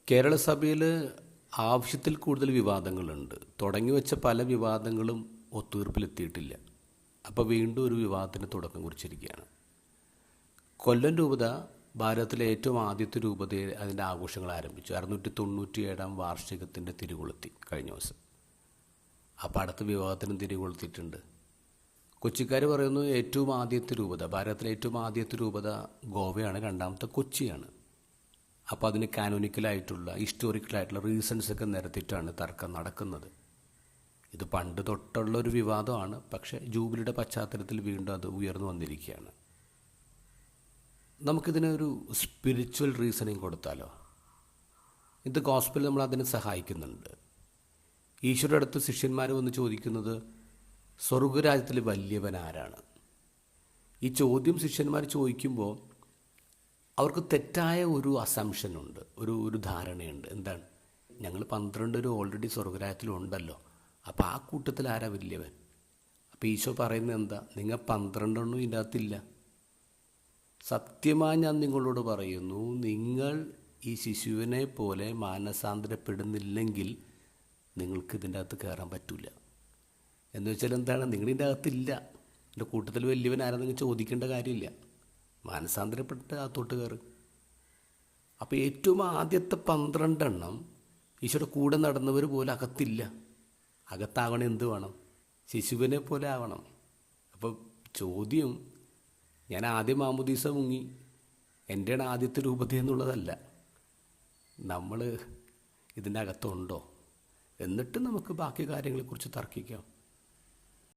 കേരള സഭയിൽ ആവശ്യത്തിൽ കൂടുതൽ വിവാദങ്ങളുണ്ട്. തുടങ്ങി വെച്ച പല വിവാദങ്ങളും ഒത്തുതീർപ്പിലെത്തിയിട്ടില്ല. അപ്പോൾ വീണ്ടും ഒരു വിവാദത്തിന് തുടക്കം കുറിച്ചിരിക്കുകയാണ്. കൊല്ലം രൂപത ഭാരതത്തിലെ ഏറ്റവും ആദ്യത്തെ രൂപതയെ അതിൻ്റെ ആഘോഷങ്ങൾ ആരംഭിച്ചു. 697 വാർഷികത്തിൻ്റെ തിരികൊളുത്തി കഴിഞ്ഞ ദിവസം. അപ്പോൾ അടുത്ത വിവാദത്തിനും തിരികൊളുത്തിയിട്ടുണ്ട്. കൊച്ചിക്കാർ പറയുന്നു ഏറ്റവും ആദ്യത്തെ രൂപത, ഭാരതത്തിലെ ഏറ്റവും ആദ്യത്തെ രൂപത ഗോവയാണ്, രണ്ടാമത്തെ കൊച്ചിയാണ്. അപ്പോൾ അതിന് കാനോനിക്കലായിട്ടുള്ള ഹിസ്റ്റോറിക്കലായിട്ടുള്ള റീസൺസൊക്കെ നിരത്തിയിട്ടാണ് തർക്കം നടക്കുന്നത്. ഇത് പണ്ട് തൊട്ടുള്ളൊരു വിവാദമാണ്. പക്ഷേ ജൂബിലിയുടെ പശ്ചാത്തലത്തിൽ വീണ്ടും അത് ഉയർന്നു വന്നിരിക്കുകയാണ്. നമുക്കിതിനൊരു സ്പിരിച്വൽ റീസണിങ് കൊടുത്താലോ? ഇത് ഗോസ്പൽ നമ്മൾ അതിനെ സഹായിക്കുന്നുണ്ട്. ഈശ്വരുടെ അടുത്ത് ശിഷ്യന്മാർ വന്ന് ചോദിക്കുന്നത് സ്വർഗരാജ്യത്തിൽ വലിയവൻ ആരാണ്? ഈ ചോദ്യം ശിഷ്യന്മാർ ചോദിക്കുമ്പോൾ അവർക്ക് തെറ്റായ ഒരു അസംഷനുണ്ട്, ഒരു ധാരണയുണ്ട്. എന്താണ്? ഞങ്ങൾ 12 ഓൾറെഡി സ്വർഗരാജ്യത്തിലുണ്ടല്ലോ, അപ്പോൾ ആ കൂട്ടത്തിൽ ആരാ വലിയവൻ? അപ്പോൾ ഈശോ പറയുന്നത് എന്താ? നിങ്ങൾ 12 ഇതിൻ്റെ അകത്തില്ല. സത്യമായി ഞാൻ നിങ്ങളോട് പറയുന്നു, നിങ്ങൾ ഈ ശിശുവിനെ പോലെ മാനസാന്തരപ്പെടുന്നില്ലെങ്കിൽ നിങ്ങൾക്ക് ഇതിൻ്റെ അകത്ത് കയറാൻ പറ്റില്ല. എന്ന് വെച്ചാൽ എന്താണ്? നിങ്ങളിതിൻ്റെ അകത്തില്ല. എൻ്റെ കൂട്ടത്തിൽ വലിയവൻ ആരാ നിങ്ങൾ ചോദിക്കേണ്ട കാര്യമില്ല. മാനസാന്തരപ്പെട്ട് അകത്തോട്ട് കയറും. അപ്പോൾ ഏറ്റവും ആദ്യത്തെ 12 ഈശോയുടെ കൂടെ നടന്നവർ പോലും അകത്തില്ല. അകത്താവണം എന്ത് വേണം? ശിശുവിനെ പോലെ ആവണം. അപ്പോൾ ചോദ്യം, ഞാൻ ആദ്യം മാമോദീസ മുങ്ങി, എൻ്റെയാണ് ആദ്യത്തെ രൂപത എന്നുള്ളതല്ല. നമ്മൾ ഇതിൻ്റെ അകത്തുണ്ടോ? എന്നിട്ട് നമുക്ക് ബാക്കി കാര്യങ്ങളെക്കുറിച്ച് തർക്കിക്കാം.